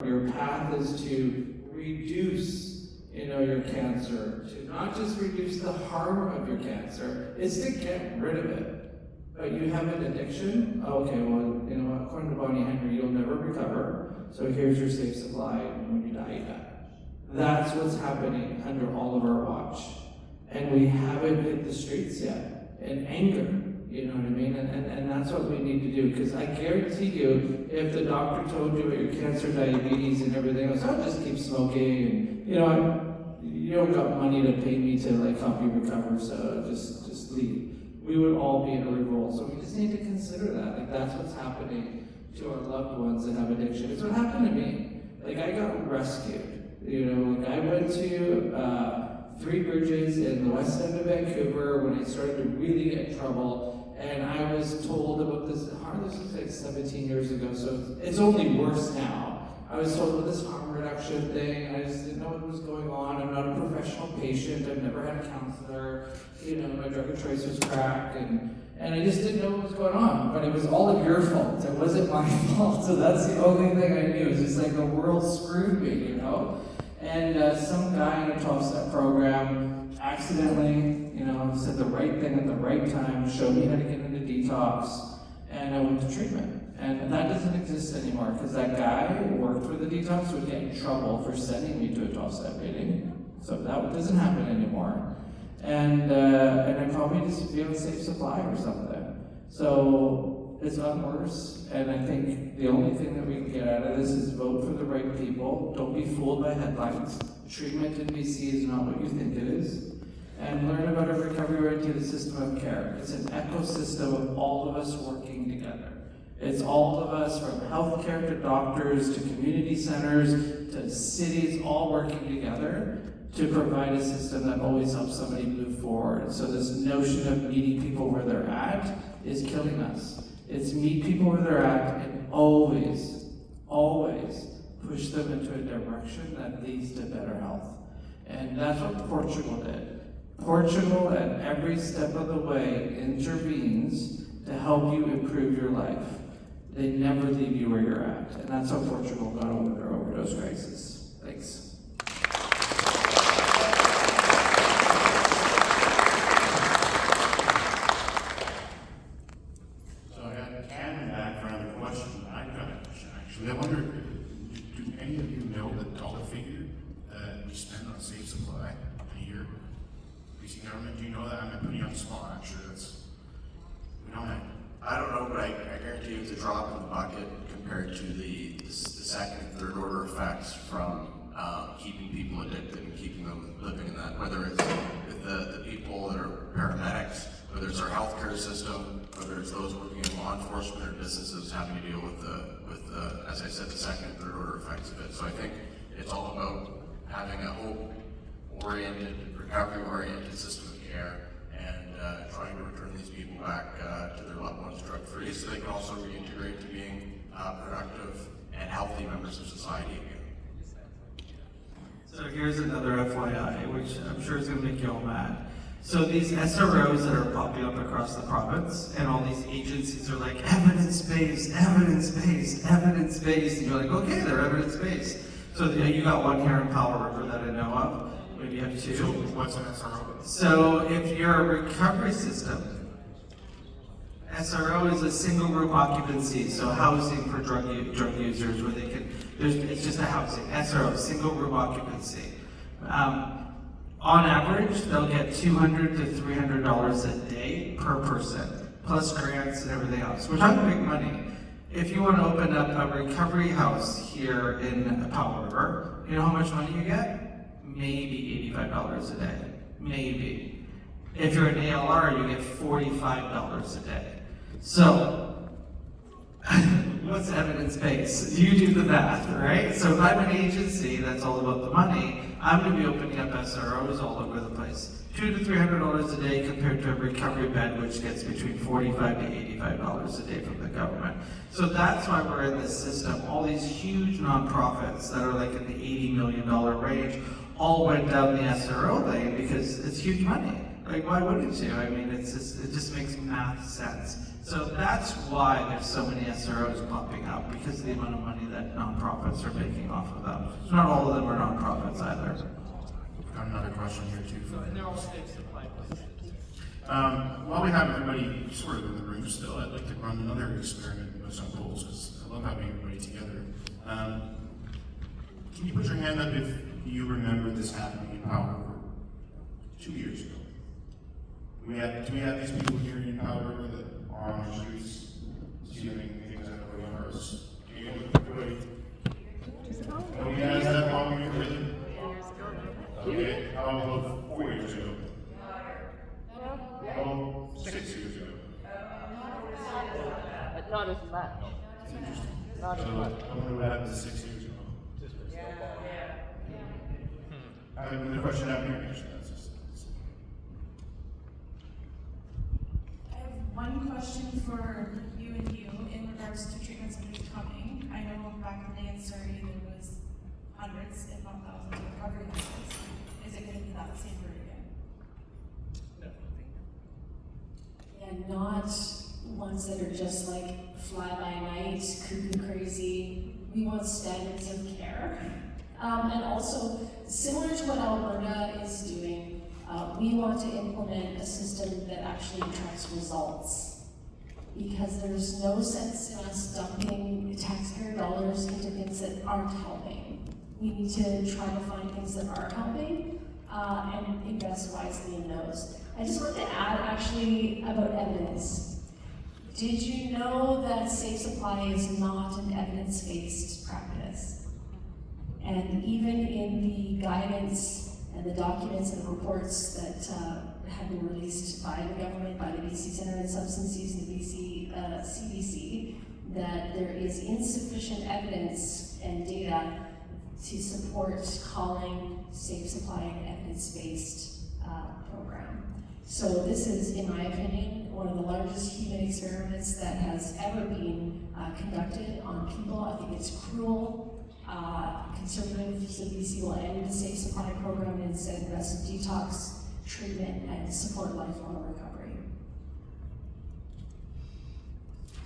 Your path is to reduce, your cancer, to not just reduce the harm of your cancer, it's to get rid of it. But you have an addiction, okay, well, according to Bonnie Henry, you'll never recover, so here's your safe supply, and when you die, you die. That's what's happening under all of our watch. And we haven't hit the streets yet, in anger. You know what I mean? And that's what we need to do, because I guarantee you, if the doctor told you about your cancer, diabetes, and everything else, I'll just keep smoking, and you don't got money to pay me to help you recover, so just leave. We would all be in a revolt. So we just need to consider that. That's what's happening to our loved ones that have addiction. It's what happened to me. I got rescued. I went to Three Bridges in the west end of Vancouver when I started to really get in trouble. And I was told about this was 17 years ago, so it's only worse now. I was told about this harm reduction thing. I just didn't know what was going on. I'm not a professional patient. I've never had a counselor. My drug of choice was crack, and I just didn't know what was going on. But it was all of your fault. It wasn't my fault. So that's the only thing I knew. It's just the world screwed me, And some guy in a 12-step program accidentally, said the right thing at the right time, showed me how to get into detox, and I went to treatment. And that doesn't exist anymore, because that guy who worked with the detox would get in trouble for sending me to a 12-step meeting. So that doesn't happen anymore. And I probably just be on safe supply or something. So it's gotten worse, and I think the only thing that we can get out of this is vote for the right people. Don't be fooled by headlines. Treatment in BC is not what you think it is. And learn about a recovery-oriented system of care. It's an ecosystem of all of us working together. It's all of us, from healthcare to doctors to community centers to cities, all working together to provide a system that always helps somebody move forward. So this notion of meeting people where they're at is killing us. It's meet people where they're at and always push them into a direction that leads to better health. And that's what Portugal did. Portugal, at every step of the way, intervenes to help you improve your life. They never leave you where you're at. And that's how Portugal got over their overdose crisis. Thanks. So I got Cam back for another question. I've got a question, actually. I wonder, do any of you know the dollar figure that we spend on safe supply a year? BC government, do you know that? I'm putting you on the spot, actually. We don't know. I don't know, but I guarantee you it's a drop in the bucket compared to the second and third order effects from keeping people addicted and keeping them living in that, whether it's with the people that are paramedics, whether it's our healthcare system, whether it's those working in law enforcement or businesses having to deal with the, as I said, the second and third order effects of it. So I think it's all about having a hope-oriented, recovery-oriented system of care and trying to return these people back to their loved ones drug-free so they can also reintegrate to being productive and healthy members of society again. So here's another FYI, which I'm sure is going to make you all mad. So these SROs that are popping up across the province, and all these agencies are like, evidence-based, evidence-based, evidence-based, and you're like, okay, they're evidence-based. So you got one here in Powell River that I know of. Maybe you have two. So what's an SRO? So if you're a recovery system, SRO is a single room occupancy, so housing for drug users where they can, it's just a housing. SRO, single room occupancy. On average, they'll get $200 to $300 a day per person, plus grants and everything else. We're talking big money. If you want to open up a recovery house here in Powell River, you know how much money you get? Maybe $85 a day. Maybe. If you're an ALR, you get $45 a day. So, what's evidence-based? You do the math, right? So if I'm an agency that's all about the money, I'm going to be opening up SROs all over the place. $200 to $300 a day compared to a recovery bed, which gets between $45 to $85 a day from the government. So that's why we're in this system. All these huge nonprofits that are like in the $80 million range all went down the SRO lane because it's huge money. Like, why wouldn't you? I mean, it just makes math sense. So that's why there's so many SROs popping up, because of the amount of money that nonprofits are making off of them. Not all of them are nonprofits either. Got another question here too. And they're all safe supply questions. While we have everybody sort of in the room still, I'd like to run another experiment with some polls, because I love having everybody together. Can you put your hand up if you remember this happening in Powell River 2 years ago? Do we have these people here in Powell River that are on the streets stealing things out of our yards? Do you everybody? Nobody has that problem here, really? Okay, how about 4 years ago? How about 6 years ago? But not as much. It's interesting. Not So, as much. I wonder what happened 6 years ago. I have another question out here. I have one question for you and you in regards to treatment centers coming. I know back in the day in Surrey there was hundreds, if not thousands, of recovery centers. Is it going to be that same route again? Yeah, not ones that are just like fly by night, cuckoo crazy. We want standards of care. And also, similar to what Alberta is doing, we want to implement a system that actually tracks results. Because there's no sense in us dumping taxpayer dollars into things that aren't helping. We need to try to find things that are helping and invest wisely in those. I just want to add actually about evidence. Did you know that safe supply is not an evidence-based practice? And even in the guidance and the documents and reports that have been released by the government, by the BC Centre on Substance Use and the BC CBC, that there is insufficient evidence and data to support calling safe supply an evidence-based program. So this is, in my opinion, one of the largest human experiments that has ever been conducted on people. I think it's cruel. Conservatives of BC will end the safe supply program and instead invest in detox, treatment, and support lifelong recovery.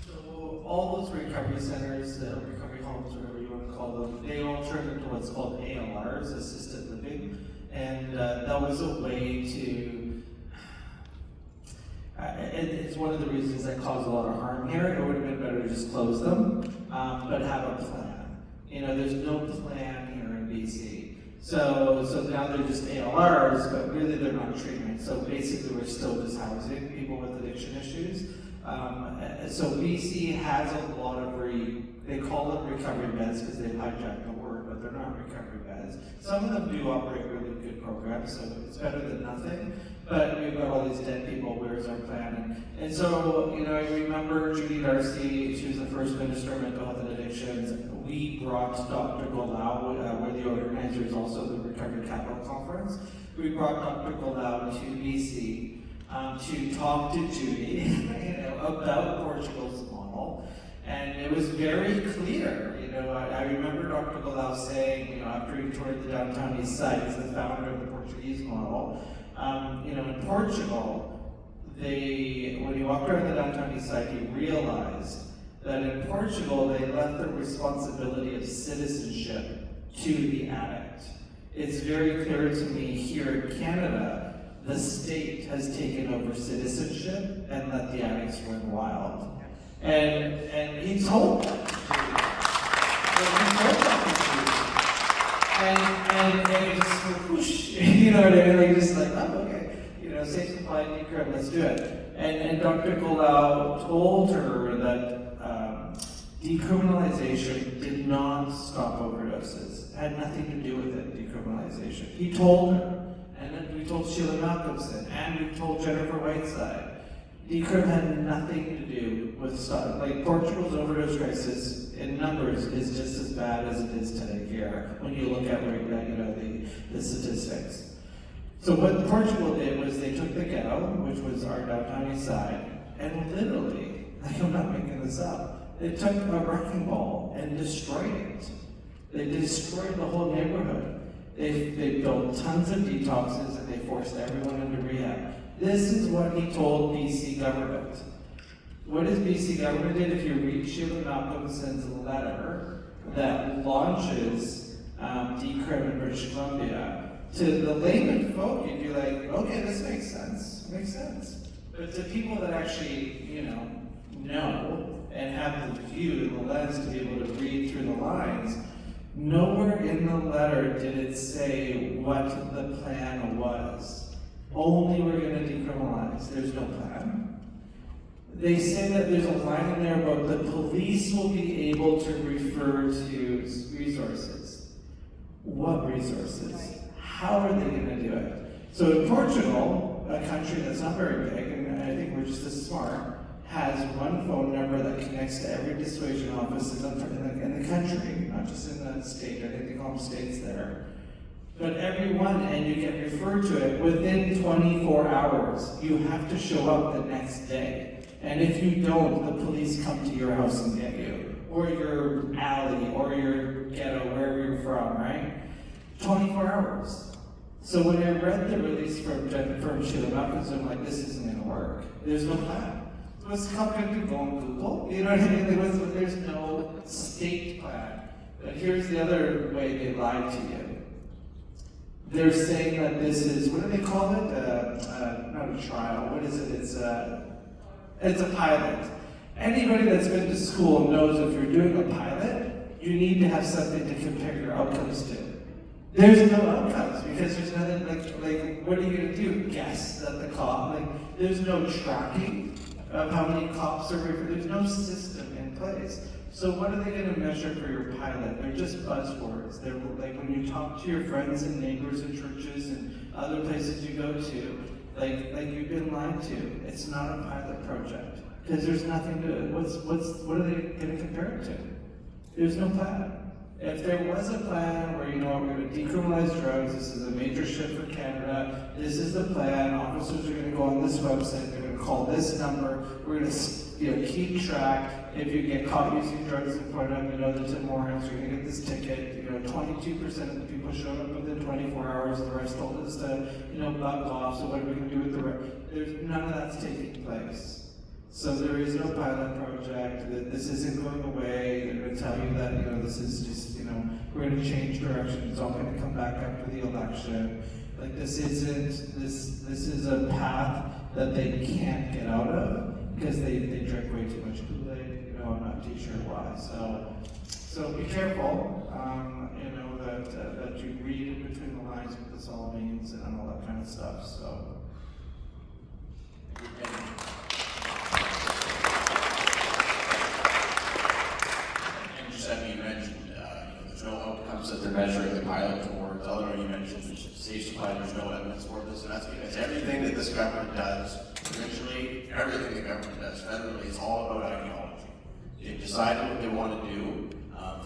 So all those recovery centers, recovery homes, whatever you want to call them, they all turned into what's called ALRs, assisted living, and that was a way to. It's one of the reasons that caused a lot of harm here. It would have been better to just close them, but have a plan. You know, there's no plan here in BC. So now they're just ALRs, but really they're not treatment. So basically we're still just housing people with addiction issues. So BC has a lot of they call them recovery beds because they've hijacked the word, but they're not recovery beds. Some of them do operate really good programs, so it's better than nothing. But we've got all these dead people, where's our plan? And so, you know, I remember Judy Darcy, she was the first Minister of Mental Health and Addictions. We brought Dr. Golau, we're the organizers also of the Recovery Capital Conference. We brought Dr. Golau to BC to talk to Judy about Portugal's model. And it was very clear, you know, I remember Dr. Golau saying, you know, after he toured the downtown east side, he's the founder of the Portuguese model. You know, in Portugal, when he walked around the downtown east side, he realized that in Portugal, they left the responsibility of citizenship to the addict. It's very clear to me here in Canada, the state has taken over citizenship and let the addicts run wild. And he told them and it just went whoosh, you know what I mean? Like just like, oh, okay, you know, safe supply, decrim, let's do it. And Dr. Golau told her that decriminalization did not stop overdoses. It had nothing to do with it, decriminalization. He told her, and then we told Sheila Malcolmson, and we told Jennifer Whiteside. Decrim had nothing to do with stuff. Like Portugal's overdose crisis in numbers is just as bad as it is today here when you look at the statistics. So what Portugal did was they took the ghetto, which was our downtown east side, and literally, like I'm not making this up, they took a wrecking ball and destroyed it. They destroyed the whole neighborhood. They built tons of detoxes and they forced everyone into rehab. This is what he told BC government. What is BC government did? If you read Sheila Malcolmson's letter that launches decrim in British Columbia, to the layman folk, you'd be like, okay, this makes sense, But to people that actually, know and have the view and the lens to be able to read through the lines, nowhere in the letter did it say what the plan was. Only we're going to decriminalize. There's no plan. They say that there's a line in there about the police will be able to refer to resources. What resources? How are they going to do it? So in Portugal, a country that's not very big, and I think we're just as smart, has one phone number that connects to every dissuasion office in the country, not just in the state. I think they call them states there. But every one, and you get referred to it within 24 hours. You have to show up the next day. And if you don't, the police come to your house and get you. Or your alley, or your ghetto, wherever you're from, right? 24 hours. So when I read the release from Sheila Malcolmson, I'm like, this isn't going to work. There's no plan. What's going to go on Google? You know what I mean? There's no state plan. But here's the other way they lied to you. They're saying that this is, what do they call it? Not a trial. What is it? It's a pilot. Anybody that's been to school knows if you're doing a pilot, you need to have something to compare your outcomes to. There's no outcomes because there's nothing like what are you gonna do? Guess that the cop, there's no tracking of how many cops are referred. There's no system in place. So what are they gonna measure for your pilot? They're just buzzwords. They're like when you talk to your friends and neighbors and churches and other places you go to, like you've been lied to. It's not a pilot project because there's nothing to. What are they gonna compare it to? There's no plan. If there was a plan where, we're going to decriminalize drugs, this is a major shift for Canada, this is the plan, officers are going to go on this website, they're going to call this number, we're going to keep track. If you get caught using drugs in front of the Tim Hortons, you're going to get this ticket. 22% of the people showed up within 24 hours, the rest told us to, bug off, so what are we going to do with the rest? None of that's taking place. So there is no pilot project, that this isn't going away. They're going to tell you that, this is just, we're going to change direction. It's all going to come back after the election. This is a path that they can't get out of because they drink way too much Kool-Aid. I'm not too sure why. So be careful, that you read in between the lines what this all means and all that kind of stuff, so. You mentioned, there's no outcomes that they're measuring the pilot towards. Eleanor, you mentioned safe supply, there's no evidence for this, and that's because everything that this government does, provincially, everything the government does federally is all about ideology. They've decided what they want to do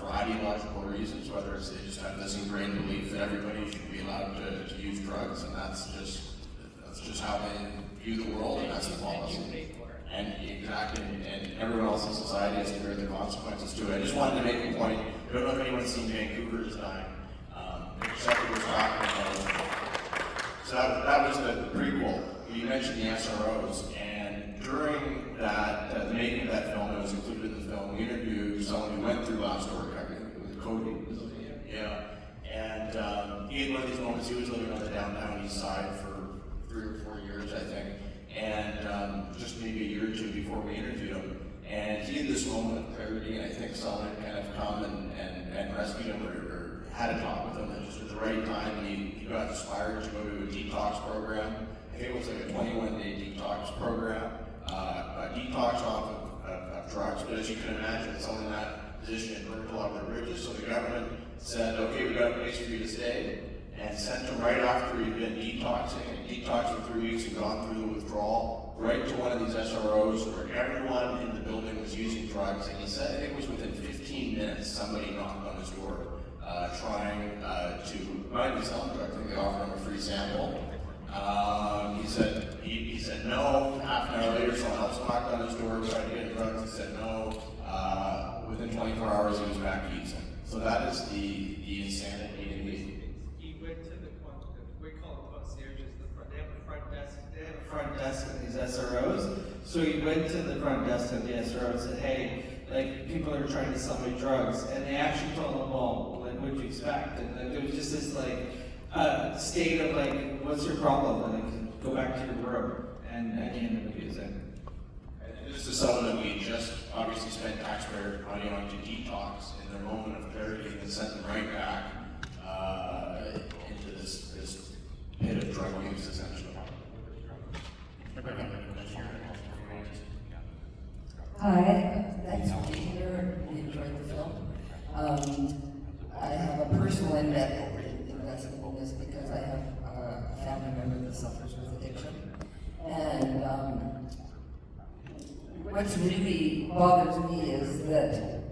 for ideological reasons, whether it's they just have this ingrained belief that everybody should be allowed to use drugs, and that's just how they view the world, and that's the policy. And exactly, and everyone else in society has to bear the consequences to it. I just wanted to make a point. I don't know if anyone's seen Vancouver is Dying. Except was talking about. So that was the prequel. You mentioned the SROs, and during that, the making of that film, it was included in the film. We interviewed someone who went through last door recovery with Cody. Yeah, and he had one of these moments. He was living on the downtown east side for 3 or 4 years, I think. And just maybe a year or two before we interviewed him, and he had this moment of clarity, and I think someone had kind of come and rescued him or had a talk with him, and just at the right time, he got inspired to go to a detox program. I think it was like a 21-day detox program, a detox off of drugs, but as you can imagine, someone in that position had burned a lot of their bridges, so the government said, okay, we got a place for you to stay, and sent him right after he'd been detoxing, and detoxed for 3 weeks and gone through the withdrawal, right to one of these SROs where everyone in the building was using drugs, and he said, I think it was within 15 minutes, somebody knocked on his door, trying to, might be selling drugs, I think they offered him a free sample. He said no, half an hour later someone else knocked on his door, tried to get drugs, he said no, within 24 hours he was back using. So that is the insanity in the. He went to we call it concierges, they have the front desk They have a front desk in these SROs. So he went to the front desk of the SRO and said, hey, like, people are trying to sell me drugs. And they actually told him, well, like, what'd you expect? And like, it was just this, like, state of, like, what's your problem? And like, go back to your room. And he ended up using. And this is someone that we just obviously spent taxpayer money on to detox in their moment of clarity and then sent them right back into this pit of drug use, essentially. Hi, thanks for being here. We enjoyed the film. I have a personal investment in this because I have a family member that suffers with addiction. And what's really bothers me is that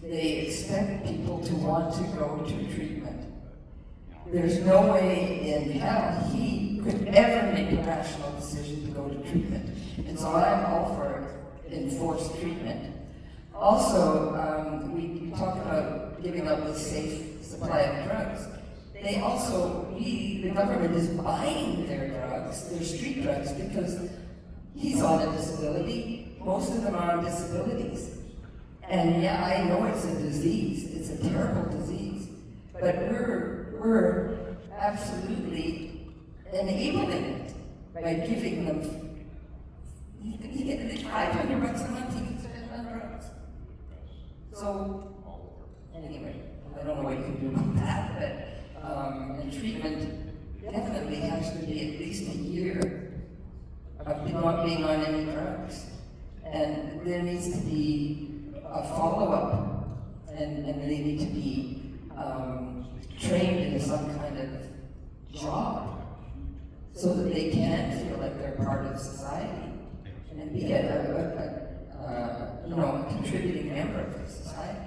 they expect people to want to go to treatment. There's no way in hell he could ever make a rational decision to go to treatment. And so I'm all for enforced treatment. Also, we talk about giving out the safe supply of drugs. They also, the government is buying their drugs, their street drugs, because he's on a disability. Most of them are on disabilities. And yeah, I know it's a disease, it's a terrible disease, but we're absolutely enabling it by giving them, you get $500 a month you can spend on drugs. So, anyway, I don't know what you can do about that, but and treatment definitely has to be at least a year of not being on any drugs. And there needs to be a follow-up, and they need to be trained in some kind of job so that they can feel like they're part of society and be a contributing member of the society.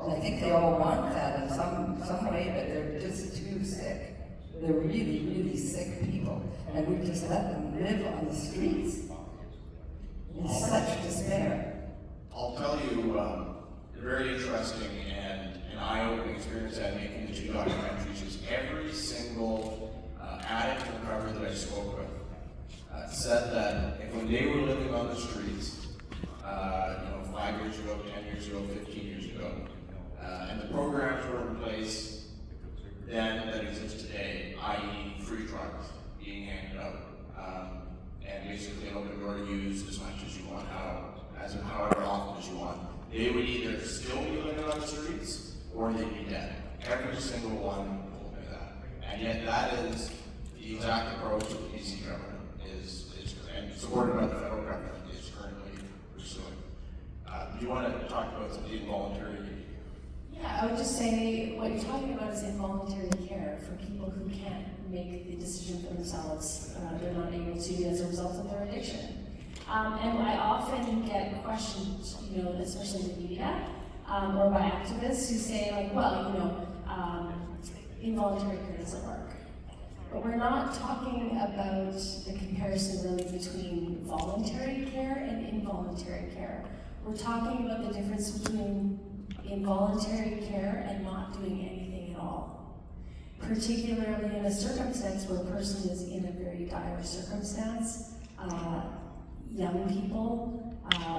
And I think they all want that in some way, but they're just too sick. They're really, really sick people, and we just let them live on the streets in such despair. I'll tell you a very interesting and an eye-opening experience I had making the two documentaries is every single addict and recovery that I spoke with said that if when they were living on the streets, 5 years ago, 10 years ago, 15 years ago, and the programs were in place then that exist today, i.e. free drugs being handed out, and basically an open door to use as much as you want, however often as you want, they would either still be living on the streets or they'd be dead. Every single one told me that. And yet that is the exact approach that the BC government is and supported by the federal government is currently pursuing. Do you want to talk about the involuntary? Yeah, I would just say what you're talking about is involuntary care for people who can't make the decision for themselves. They're not able to as a result of their addiction. And I often get questioned, especially in the media, or by activists who say, like, well, involuntary care doesn't work. But we're not talking about the comparison really between voluntary care and involuntary care. We're talking about the difference between involuntary care and not doing anything at all. Particularly in a circumstance where a person is in a very dire circumstance. Young people,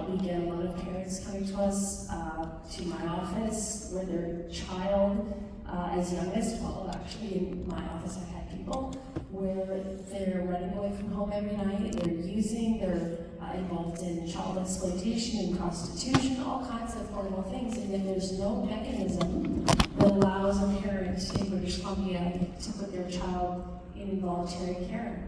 we get a lot of parents coming to us, to my office, where their child, as young as 12, actually, in my office I've had people, where they're running away from home every night, they're using, they're involved in child exploitation and prostitution, all kinds of horrible things, and yet there's no mechanism that allows a parent in British Columbia to put their child in involuntary care.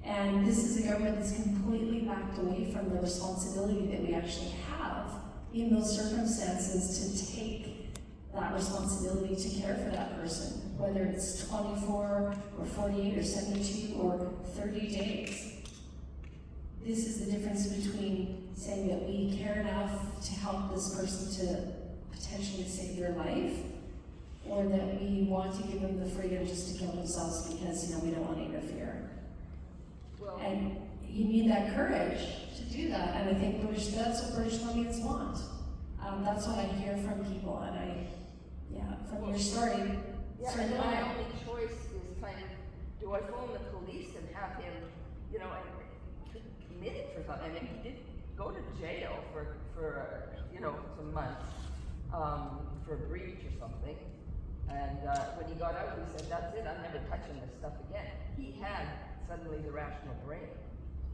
And this is a government that's completely backed away from the responsibility that we actually have in those circumstances to take that responsibility to care for that person, whether it's 24 or 48 or 72 or 30 days. This is the difference between saying that we care enough to help this person to potentially save their life, or that we want to give them the freedom just to kill themselves because we don't want to interfere. And you need that courage to do that, and I think that's what British Columbians want. That's what I hear from people, and from your story. Yeah, and my only choice is do I phone the police and have him you know, and committed for something, and he did go to jail for you know, some months, for a breach or something. And when he got out, he said, "That's it, I'm never touching this stuff again." He had suddenly the rational brain.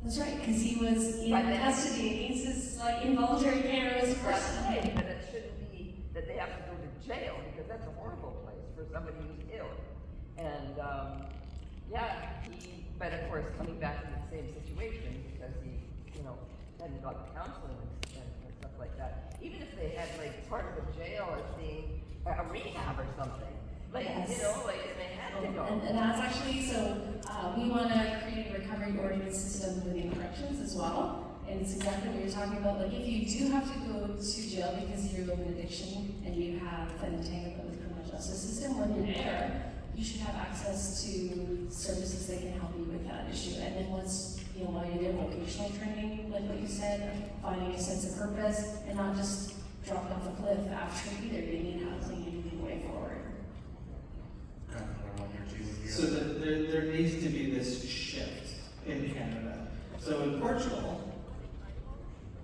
That's right, because he was in custody against his like involuntary care as a That's person. right, but it shouldn't be that they have to go to jail, because that's a horrible place for somebody who's ill. And yeah, but of course, coming back into the same situation because he, you know, hadn't got the counseling and stuff like that. Even if they had like part of the jail as being a rehab or something, like, Yes. you know, like, and they had to go. And that's actually, so we want to create a recovery ordinance system within corrections as well. And it's exactly what you're talking about. Like, if you do have to go to jail because you're of an addiction and you have an entanglement with the criminal justice system, when you're there, you should have access to services that can help you with that issue. And then once, you know, while you're there, vocational training, like what you said, finding a sense of purpose, and not just dropping off a cliff after either. You need housing and moving way forward. So there needs to be this shift in Canada. So in Portugal,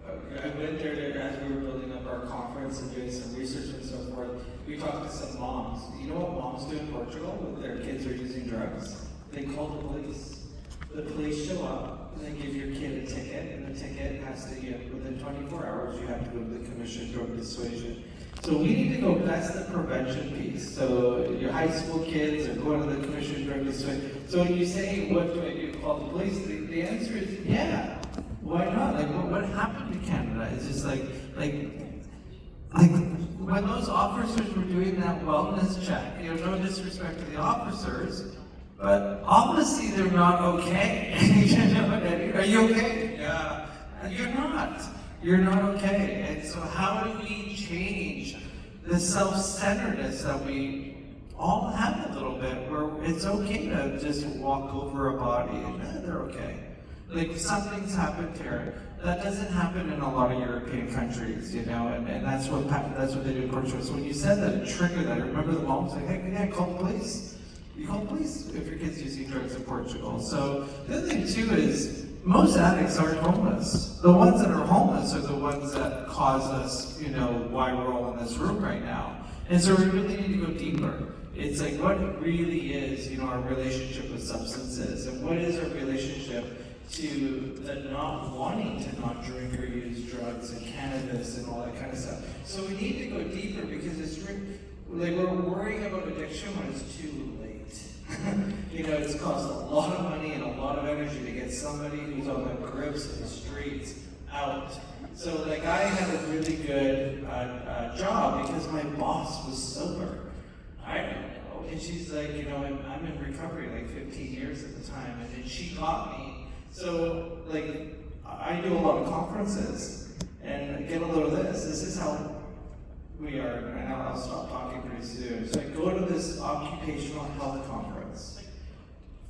I went there as we were building up our conference and doing some research and so forth. We talked to some moms. You know what moms do in Portugal when their kids are using drugs? They call the police. The police show up and they give your kid a ticket, and the ticket has to, within 24 hours, you have to go to the Commission of Drug Dissuasion. So we need to go, that's the prevention piece. So your high school kids are going to the Commission of Drug Dissuasion. So when you say, what do I do, call the police? The answer is, yeah. Why not? Like, what happened to Canada? It's just like when those officers were doing that wellness check, you know, no disrespect to the officers, but obviously they're not okay. You know what I mean? Are you okay? Yeah. You're not. You're not okay. And so how do we change the self-centeredness that we all have a little bit, where it's okay to just walk over a body and they're okay. Like, something's happened here. That doesn't happen in a lot of European countries, you know, and that's what they do in Portugal. So when you said that, it triggered that. I remember the mom saying, "Hey, yeah, call the police. You call the police if your kid's using drugs in Portugal." So the other thing too is, most addicts aren't homeless. The ones that are homeless are the ones that cause us, you know, why we're all in this room right now. And so we really need to go deeper. It's like, what really is, you know, our relationship with substances, and what is our relationship to the not wanting to not drink or use drugs and cannabis and all that kind of stuff. So we need to go deeper, because it's like we're worrying about addiction when it's too late. You know, it's cost a lot of money and a lot of energy to get somebody who's on the grips of the streets out. So like, I had a really good job because my boss was sober. I don't know. And she's like, you know, I'm in recovery like 15 years at the time, and then she got me. So, like, I do a lot of conferences, and get a load of this. This is how we are, and I'll stop talking pretty soon. So I go to this occupational health conference.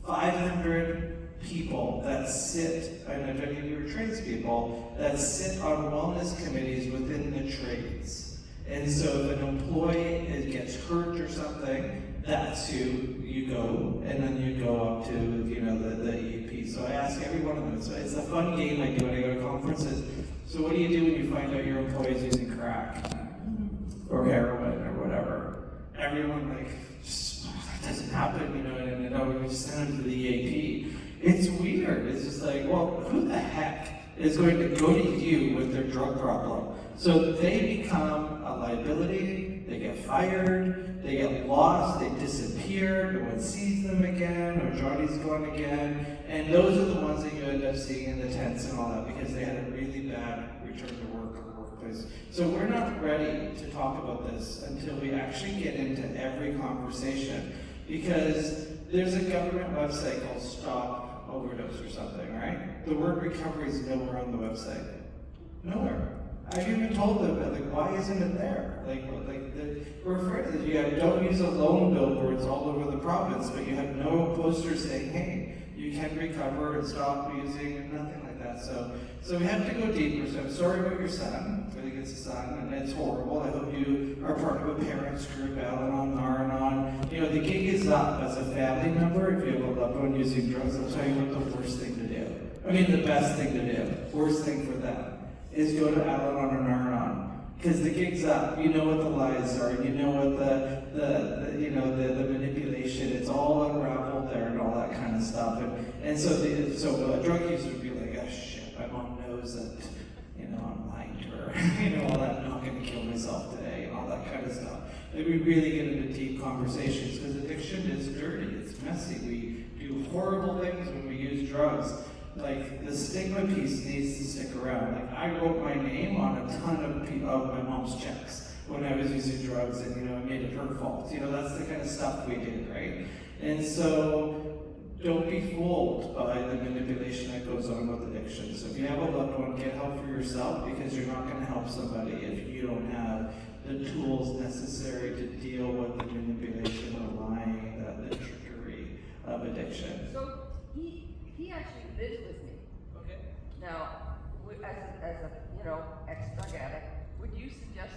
500 people that sit, and I don't even know tradespeople, that sit on wellness committees within the trades. And so if an employee gets hurt or something, that's who you go, and then you go up to, you know, the EAP. So I ask every one of them. So it's a fun game I do when I go to conferences. So what do you do when you find out your employee's using crack or heroin or whatever? Everyone just, that doesn't happen, you know, and we just send them to the EAP. It's weird. It's just like, well, who the heck is going to go to you with their drug problem? So they become a liability, they get fired, they get lost, they disappear, no one sees them again, or Johnny's gone again, and those are the ones that you end up seeing in the tents and all that, because they had a really bad return to work or workplace. So we're not ready to talk about this until we actually get into every conversation, because there's a government website called Stop Overdose or something, right? The word recovery is nowhere on the website. Nowhere. I've even told them, like, why isn't it there? We're afraid that you don't use alone billboards all over the province, but you have no posters saying, hey, you can recover and stop using, and nothing like that. So we have to go deeper. So I'm sorry about your son. I think it's a son, and it's horrible. I hope you are part of a parents group, Al-Anon, Nar-Anon. You know, the gig is up. As a family member, if you have a loved one using drugs, I'll tell you what the worst thing to do. I mean, the best thing to do, worst thing for them, is go to Al-Anon or Nar-Anon. Because the gig's up, you know what the lies are, you know what the manipulation, it's all unraveled there and all that kind of stuff. And so a drug user would be like, oh shit, my mom knows that, I'm lying to her, all that, I'm not gonna kill myself today, and all that kind of stuff. And we really get into deep conversations, because addiction is dirty, it's messy, we do horrible things when we use drugs. Like, the stigma piece needs to stick around. Like, I wrote my name on a ton of my mom's checks when I was using drugs, and, I made it her fault. That's the kind of stuff we did, right? And so, don't be fooled by the manipulation that goes on with addiction. So if you have a loved one, get help for yourself, because you're not going to help somebody if you don't have the tools necessary to deal with the manipulation, the lying, the trickery of addiction. So he actually lives with me. Okay. Now, as a ex-drug addict, would you suggest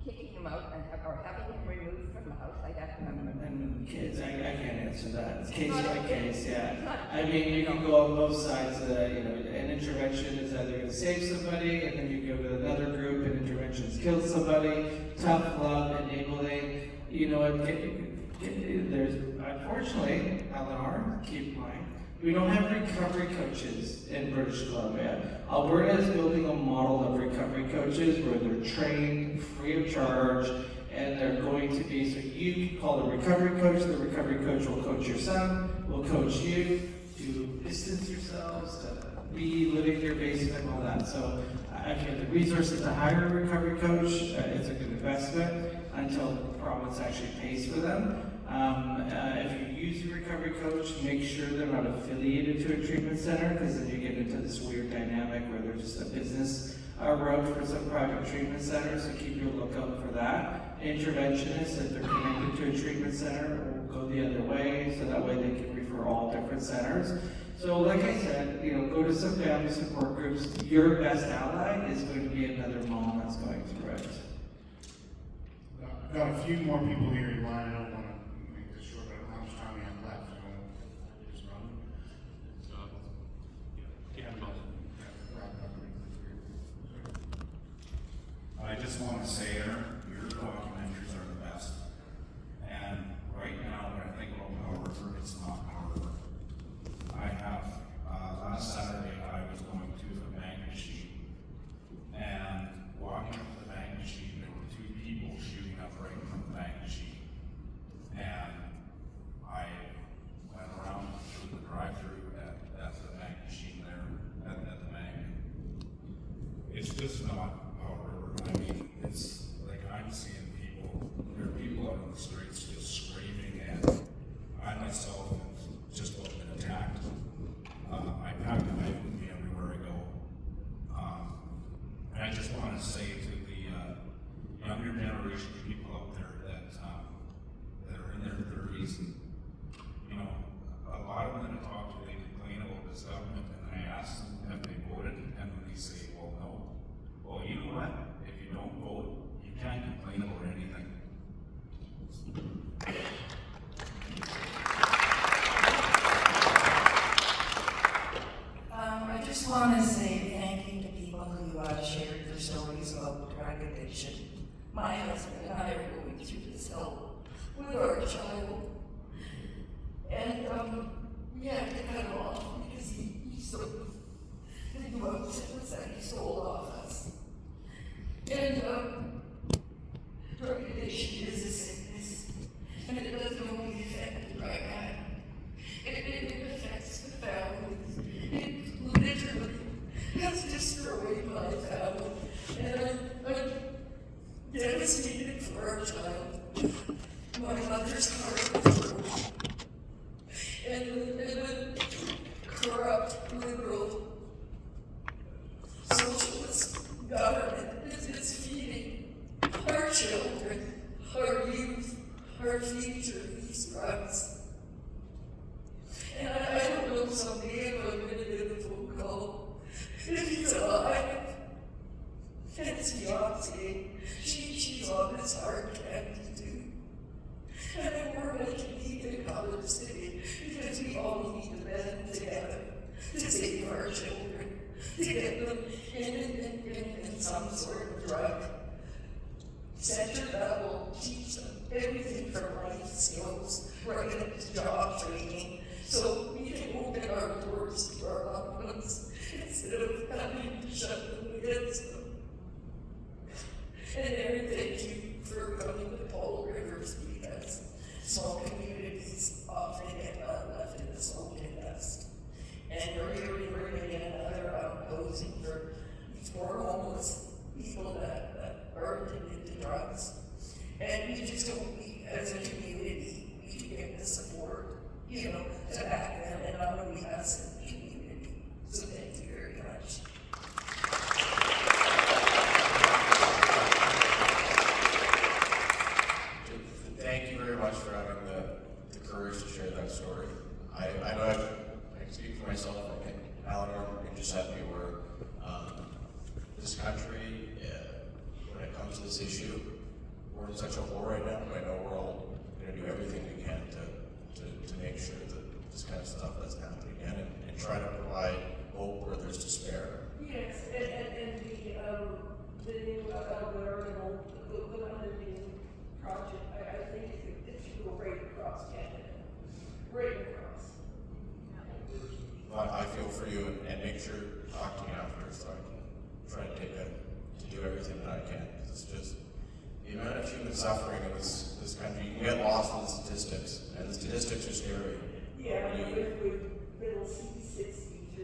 kicking him out or having him removed from the house? I'd have to have him. And kids, I can't answer that. It's case by Not- case, yeah. it's not- I mean, you can go on both sides. An intervention is either going to save somebody, and then you go to another group, and interventions kill somebody. Tough love, enabling. There's unfortunately, Eleanor, keep in mind, we don't have recovery coaches in British Columbia. Alberta is building a model of recovery coaches where they're trained free of charge, and they're going to be, so you call the recovery coach will coach your son, will coach you to distance yourselves, to be living in your basement, all that. So if you have the resources to hire a recovery coach, it's a good investment until the province actually pays for them. If you use a recovery coach, make sure they're not affiliated to a treatment center, because then you get into this weird dynamic where they're just a business route for some private treatment centers, so keep your lookout for that. Interventionists, if they're connected to a treatment center, will go the other way, so that way they can refer all different centers. So like I said, go to some family support groups. Your best ally is going to be another mom that's going through it. I've got a few more people here in line. I don't want to make this short, but how much time we have left? So just run. I just want to say your documentaries are the best. And right now, when I think about Powell River, it's not Powell River. I have, last Saturday, I was going to the bank machine, and walking up to the bank machine, there were two people shooting up right from the bank machine. And I went around through the drive-through at the bank machine there, at the bank. It's just not Powell River. I mean, it's like I'm seeing people, there are people out on the streets just screaming, and I myself have just been attacked. I pack a knife with me everywhere I go. And I just want to say to the younger generation of people out there that are in their 30s, and a lot of them that I talk to, they complain about this government, and I ask them if they voted, and then they say, well, no. Well, you know what? If you don't vote, you can't complain about anything. I just want to say thank you to people who shared their stories about drug addiction. My husband and I are going through this hell with our child. And we had to cut him off because he so upset that he stole off us. And drug addiction is a sickness, and it doesn't only affect the drug addict. It affects the families. It literally has destroyed my family, and I'm devastated for our child. My mother's heart was broken, and a corrupt, liberal, socialist government is feeding our children, our youth, our future these drugs. And I don't know someday if I'm going to get a phone call. If he's alive, and it's Beyonce. She's on this hard candy too. And I'm worried the city, because we all need to band together to save our children, to get them in some sort of drug center that will teach them everything from life skills, right up to job training, so we can open our doors to our loved ones instead of having to shut them against them. And Aaron, thank you for coming to Powell River, because small communities often get left in this open nest. And we're here in bringing another housing for homeless people that are addicted to drugs. And we just don't, as a community, we can get the support, to back them, and not only us in the community. So thank you very much. Thank you very much for having the courage to share that story. I know I can speak for myself. I think Eleanor and Giuseppe were this country, when it comes to this issue, we're in such a hole right now, but I know we're all going to do everything we can to make sure that this kind of stuff doesn't happen again, and try to provide hope where there's despair. Yes, and the new Alberta, the London project, I think it should go right across Canada, right across. But I feel for you, and make sure to talk to me after, so I can try to do everything that I can, because it's just the amount of human suffering in this country. You can get lost in the statistics, and the statistics are scary. Yeah, with Bill C-63,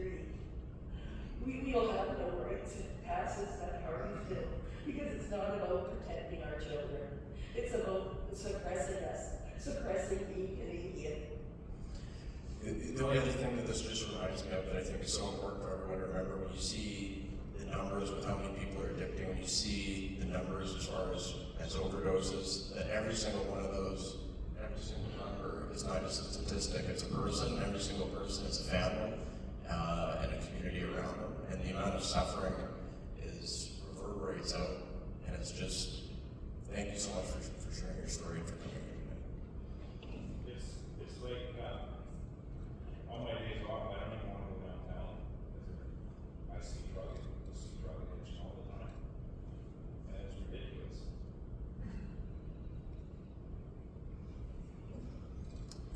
we all have no right to pass that hardy bill, because it's not about protecting our children. It's about suppressing us, suppressing being Canadian. The only other thing that this just reminds me of that I think is so important for everyone to remember, when you see the numbers with how many people are addicted, when you see the numbers as far as overdoses, that every single one of those, every single number is not just a statistic, it's a person. Every single person is a family and a community around them, and the amount of suffering reverberates out, and it's just, thank you so much for sharing your story and for coming here today. It's like, on my days off, I don't even want to go downtown, because I see drug addiction all the time, and it's ridiculous.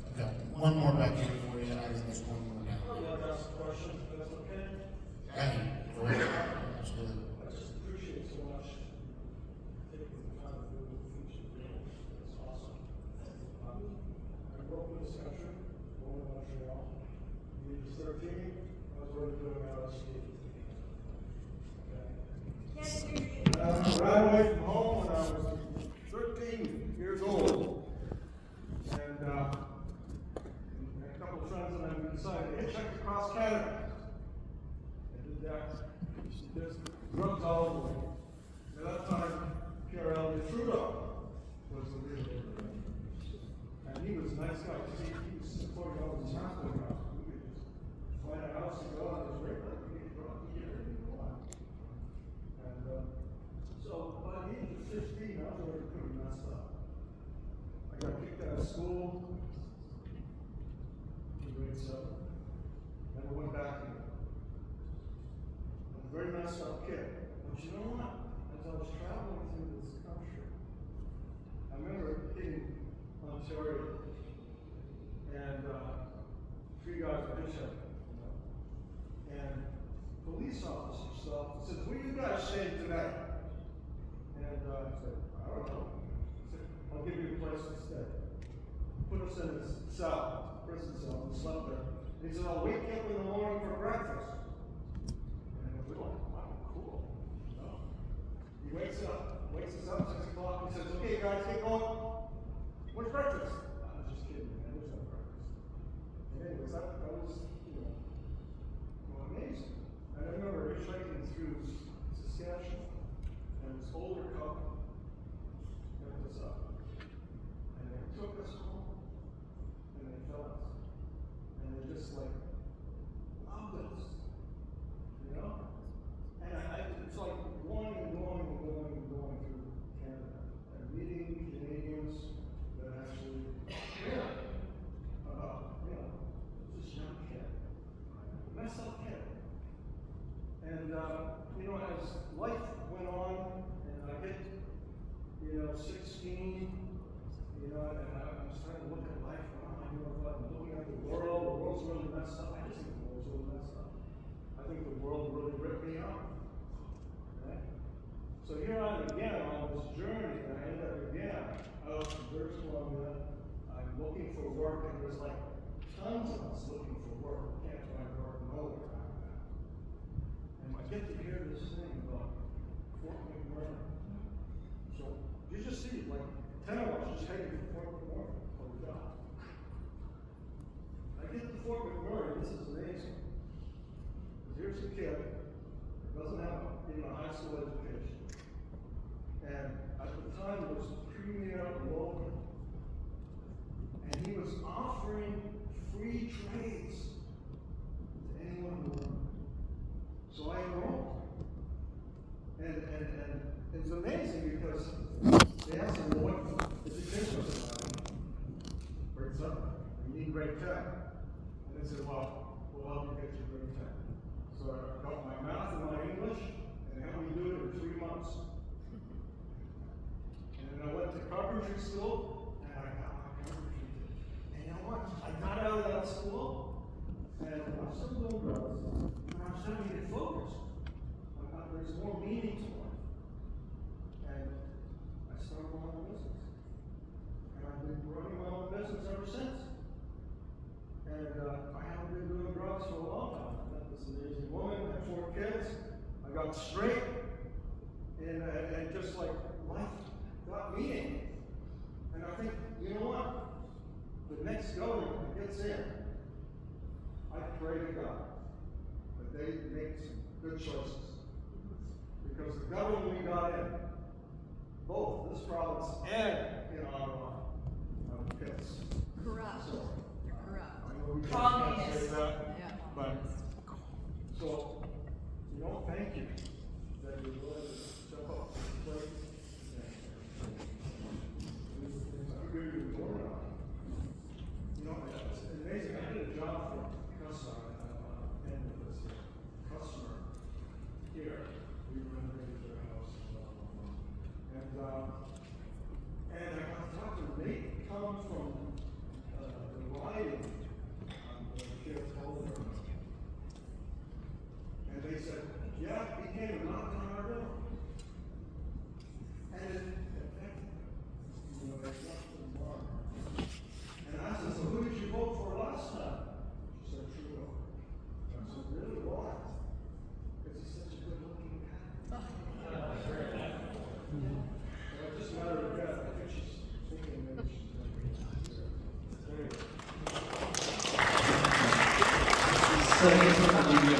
I've got one more back here for you, I think there's one more now. I'll ask a question, if that's okay? Yeah, go ahead. Absolutely. I just appreciate so much taking the time to do the things you do. It's awesome. I grew up in this country, born in Montreal. When I was 13, I was already doing LSD. Okay. I ran away from home when I was 13 years old. And a couple of friends and I decided to hitchhike across Canada. I did that. There's drugs all over the way. At that time, Pierre Trudeau was the leader. And he was a nice guy. He was supporting all these halfway houses. We could just find a house and go on his radar. We could go out here and go on. And so by the age of 15, I was already pretty messed up. I got kicked out of school in grade 7. Never went back again. I'm a very messed up kid. But you know what? As I was traveling through this country, I remember hitting Ontario, and 3 guys were hitchhiking, and police officer stopped and said, "Where you guys staying tonight?" And I said, "I don't know." He said, "I'll give you a place to stay." Put us in his cell, prison cell, and slept there. He said, "I'll wake you up in the morning for breakfast." And we were like, "Wow, cool." No. He wakes us up 6 o'clock, and says, "Okay, guys, get going. Where's breakfast?" I was just kidding, man. There's no breakfast. And anyways, that was, amazing. And I remember hitchhiking through Saskatchewan, and this older couple picked us up. And they took us home, and they fed us. And they just like loved us, And it's like going through Canada and meeting Canadians that actually messed up. I just think the world's really messed up. I think the world really ripped me out. Okay? So here I am again on this journey, and I end up again out in British Columbia. I'm looking for work, and there's like tons of us looking for work. We can't find work nowhere out there. And I get to hear this thing about Fort McMurray. So you just see, like, 10 of us just heading for Fort McMurray for a job. I get to Fort McMurray, this is amazing. Because here's a kid that doesn't have even a high school education. And at the time it was Premier Logan. And he was offering free trades to anyone who wanted. So I enrolled. And it's amazing because they asked me, what education was it? Grade 7. You need grade 10. And they said, well, we'll help you get your grade 10. So I got my math and my English, and helped me do it in 3 months. And then I went to carpentry school, and I got my carpentry. And you know what? I got out of that school, and I'm still doing drugs, but I'm starting to get focused. There's more meaning to life. And I started my own business. And I've been running my own business ever since. And I haven't been doing drugs for a long time. I met this amazing woman, had 4 kids. I got straight. And just like life got meaning. And I think, you know what? The next government that gets in, I pray to God that they make some good choices. Because the government we got in, both this province and in Ottawa, are pits. Corrupt. So, Corrupt. I know we can't say Communist. that, Yeah. but, so, you know, thank you that you're willing to step up to the plate. I'm good with going on. You know, it's amazing. I did a job for customer, and it was a customer here. We renovated their house, and I got to talk to them. They come from the riding on the kid's home, and they said, yeah, he came and knocked on our door, and it affected them. You know, they left them wrong. And I said, so who did you vote for last time? She said, Trudeau. I said, really? Why? Because he's such a good-looking guy. Just a matter of death. I think she's thinking maybe she's going to be So here's what I'll give you.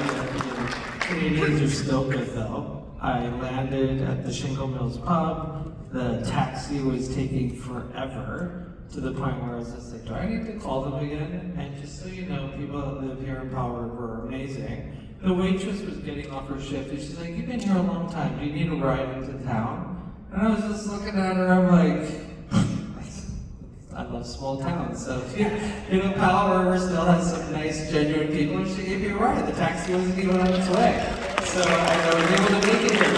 Canadians are still good though. I landed at the Shingle Mills pub. The taxi was taking forever to the point where I was just like, do I need to call them again? And just so you know, people that live here in Powell River are amazing. The waitress was getting off her shift and she's like, you've been here a long time. Do you need a ride into town? And I was just looking at her, I'm like, I love small towns. So, you know, Powell River still has some nice, genuine people. And she gave me a ride. The taxi wasn't even on its way. So I was able to make it here.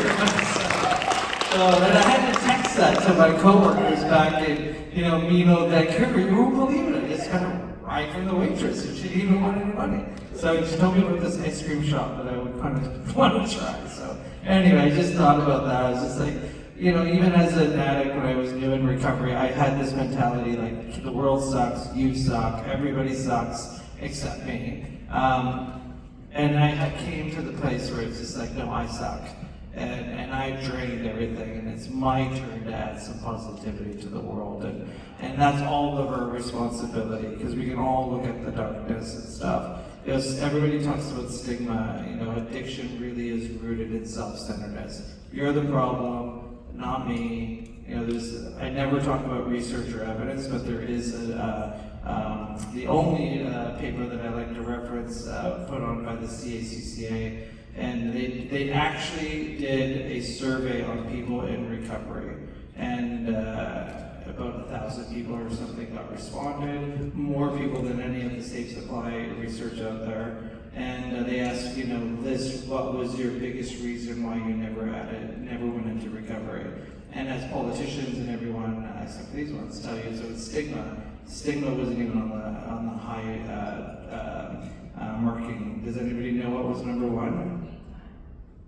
So then I had to text that to my coworkers back in, you know, Mino, Vancouver. You won't believe it. I just got a ride from the waitress and she didn't even want any money. So she told me about this ice cream shop that I would kind of want to try. So anyway, I just thought about that. I was just like, you know, even as an addict when I was new in recovery, I had this mentality like, the world sucks, you suck, everybody sucks except me. And I came to the place where it's just like, no, I suck. And I drained everything, and it's my turn to add some positivity to the world. And that's all of our responsibility, because we can all look at the darkness and stuff. Yes, everybody talks about stigma. You know, addiction really is rooted in self-centeredness. You're the problem, not me. You know, I never talk about research or evidence, but there is the only paper that I like to reference put on by the CACCA, and they actually did a survey on people in recovery, and about 1,000 people or something got responded, more people than any of the safe supply research out there. And they asked, you know, Liz, what was your biggest reason why you never went into recovery? And as politicians and everyone, except these ones, tell you, so it's stigma. Stigma wasn't even on the high working. Does anybody know what was number one?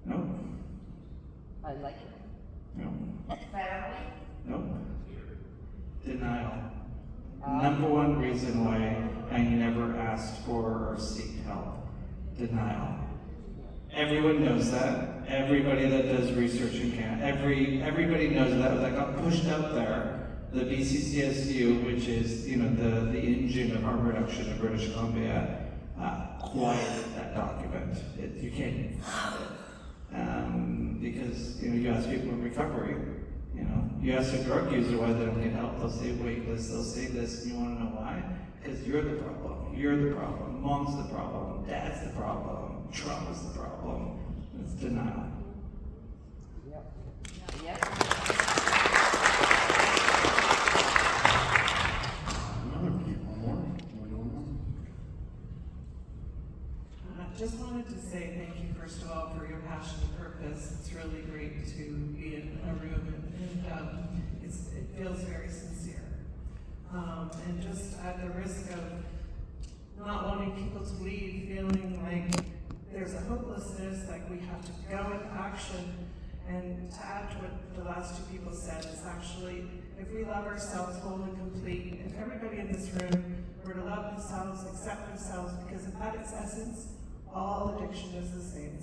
No? I like it. No? Family? Nope. Denial. Number one reason why I never asked for or seek help. Denial. Everyone knows that. Everybody that does research in Canada, everybody knows that got pushed out there. The BCCSU, which is the engine of harm reduction in British Columbia, quieted that document. You can't even find it because you ask people in recovery. You ask a drug user why they don't get help. They'll say wait list. They'll say this. And you want to know why? Because you're the problem. You're the problem. Mom's the problem. Dad's the problem. Trauma's the problem. It's denial. Yep. Yep. Another people, more? One more? Just wanted to say thank you, first of all, for your passion and purpose. It's really great to be in a room and it feels very sincere. And just at the risk of not wanting people to leave feeling like there's a hopelessness, like we have to go into action. And to add to what the last two people said, it's actually, if we love ourselves whole and complete, if everybody in this room were to love themselves, accept themselves, because at its essence, all addiction is the same. It's